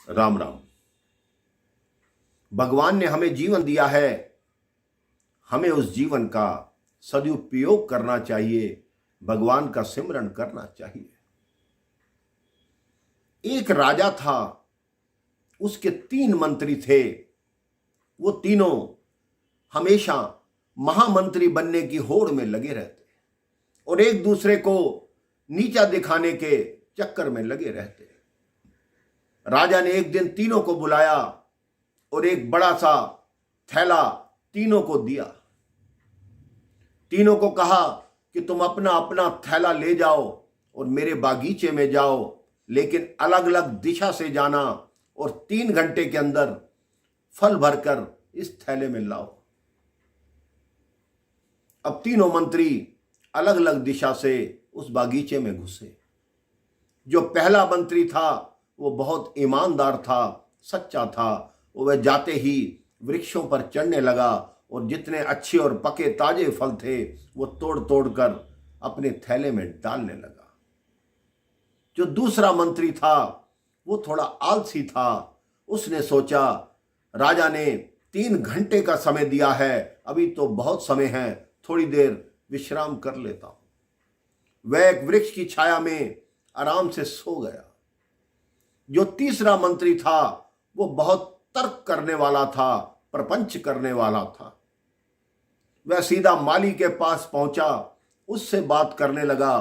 राम राम। भगवान ने हमें जीवन दिया है, हमें उस जीवन का सदुपयोग करना चाहिए, भगवान का सिमरन करना चाहिए। एक राजा था, उसके 3 मंत्री थे। वो तीनों हमेशा महामंत्री बनने की होड़ में लगे रहते और एक दूसरे को नीचा दिखाने के चक्कर में लगे रहते। राजा ने एक दिन तीनों को बुलाया और एक बड़ा सा थैला तीनों को दिया। तीनों को कहा कि तुम अपना अपना थैला ले जाओ और मेरे बागीचे में जाओ, लेकिन अलग अलग दिशा से जाना और 3 घंटे के अंदर फल भरकर इस थैले में लाओ। अब तीनों मंत्री अलग अलग दिशा से उस बागीचे में घुसे। जो पहला मंत्री था वो बहुत ईमानदार था, सच्चा था। वह जाते ही वृक्षों पर चढ़ने लगा और जितने अच्छे और पके ताजे फल थे वो तोड़ तोड़ कर अपने थैले में डालने लगा। जो दूसरा मंत्री था वो थोड़ा आलसी था। उसने सोचा, राजा ने 3 घंटे का समय दिया है, अभी तो बहुत समय है, थोड़ी देर विश्राम कर लेता हूं। वह एक वृक्ष की छाया में आराम से सो गया। जो तीसरा मंत्री था वो बहुत तर्क करने वाला था, प्रपंच करने वाला था। वह सीधा माली के पास पहुंचा, उससे बात करने लगा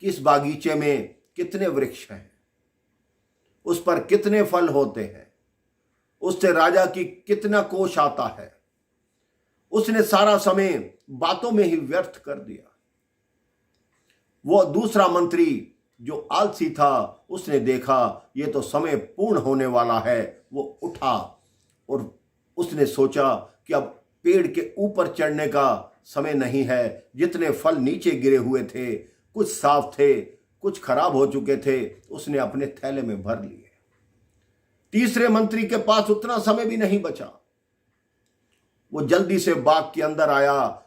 कि इस बागीचे में कितने वृक्ष हैं, उस पर कितने फल होते हैं, उससे राजा की कितना कोष आता है। उसने सारा समय बातों में ही व्यर्थ कर दिया। वो दूसरा मंत्री जो आलसी था, उसने देखा ये तो समय पूर्ण होने वाला है। वो उठा और उसने सोचा कि अब पेड़ के ऊपर चढ़ने का समय नहीं है। जितने फल नीचे गिरे हुए थे, कुछ साफ थे, कुछ खराब हो चुके थे, उसने अपने थैले में भर लिए। तीसरे मंत्री के पास उतना समय भी नहीं बचा। वो जल्दी से बाग के अंदर आया।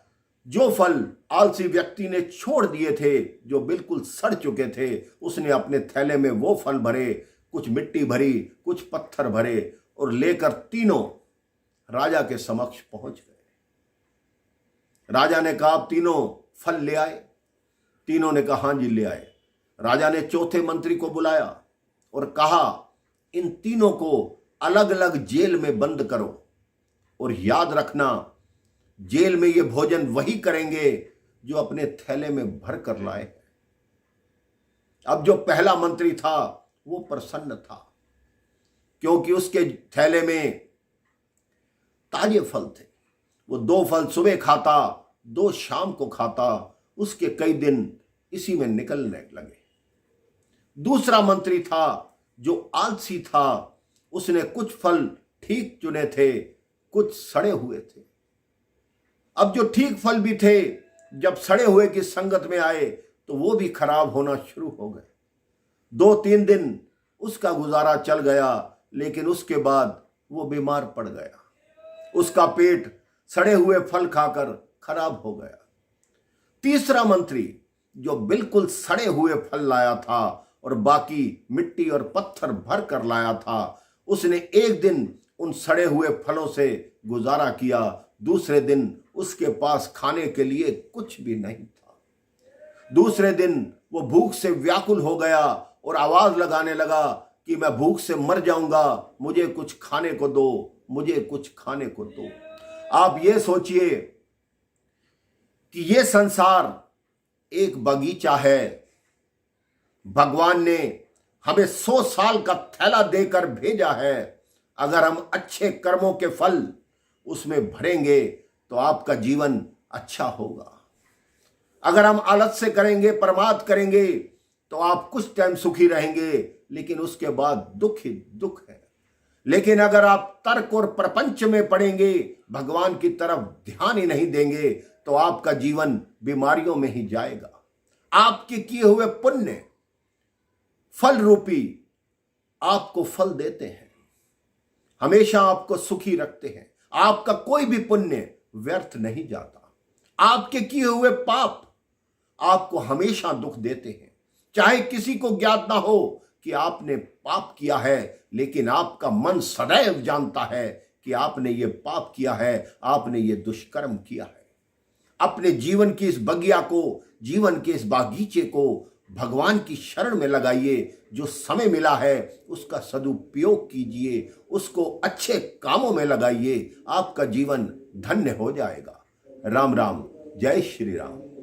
जो फल आलसी व्यक्ति ने छोड़ दिए थे, जो बिल्कुल सड़ चुके थे, उसने अपने थैले में वो फल भरे, कुछ मिट्टी भरी, कुछ पत्थर भरे और लेकर तीनों राजा के समक्ष पहुंच गए। राजा ने कहा, आप तीनों फल ले आए? तीनों ने कहा, हां जी ले आए। राजा ने चौथे मंत्री को बुलाया और कहा, इन तीनों को अलग अलग जेल में बंद करो और याद रखना, जेल में ये भोजन वही करेंगे जो अपने थैले में भर कर लाए। अब जो पहला मंत्री था वो प्रसन्न था, क्योंकि उसके थैले में ताजे फल थे। वो 2 फल सुबह खाता, 2 शाम को खाता। उसके कई दिन इसी में निकलने लगे। दूसरा मंत्री था जो आलसी था, उसने कुछ फल ठीक चुने थे, कुछ सड़े हुए थे। अब जो ठीक फल भी थे, जब सड़े हुए की संगत में आए तो वो भी खराब होना शुरू हो गए। 2-3 दिन उसका गुजारा चल गया, लेकिन उसके बाद वो बीमार पड़ गया। उसका पेट सड़े हुए फल खाकर खराब हो गया। तीसरा मंत्री जो बिल्कुल सड़े हुए फल लाया था और बाकी मिट्टी और पत्थर भर कर लाया था, उसने एक दिन उन सड़े हुए फलों से गुजारा किया। दूसरे दिन उसके पास खाने के लिए कुछ भी नहीं था। दूसरे दिन वो भूख से व्याकुल हो गया और आवाज लगाने लगा कि मैं भूख से मर जाऊंगा, मुझे कुछ खाने को दो, मुझे कुछ खाने को दो। आप ये सोचिए कि ये संसार एक बगीचा है। भगवान ने हमें 100 साल का थैला देकर भेजा है। अगर हम अच्छे कर्मों के फल उसमें भरेंगे तो आपका जीवन अच्छा होगा। अगर हम आलस से करेंगे, प्रमाद करेंगे, तो आप कुछ टाइम सुखी रहेंगे, लेकिन उसके बाद दुख ही दुख है। लेकिन अगर आप तर्क और प्रपंच में पड़ेंगे, भगवान की तरफ ध्यान ही नहीं देंगे, तो आपका जीवन बीमारियों में ही जाएगा। आपके किए हुए पुण्य फल रूपी आपको फल देते हैं, हमेशा आपको सुखी रखते हैं। आपका कोई भी पुण्य व्यर्थ नहीं जाता। आपके किए हुए पाप आपको हमेशा दुख देते हैं। चाहे किसी को ज्ञात ना हो कि आपने पाप किया है, लेकिन आपका मन सदैव जानता है कि आपने ये पाप किया है, आपने ये दुष्कर्म किया है। अपने जीवन की इस बगिया को, जीवन के इस बागीचे को भगवान की शरण में लगाइए। जो समय मिला है उसका सदुपयोग कीजिए, उसको अच्छे कामों में लगाइए, आपका जीवन धन्य हो जाएगा। राम राम, जय श्री राम।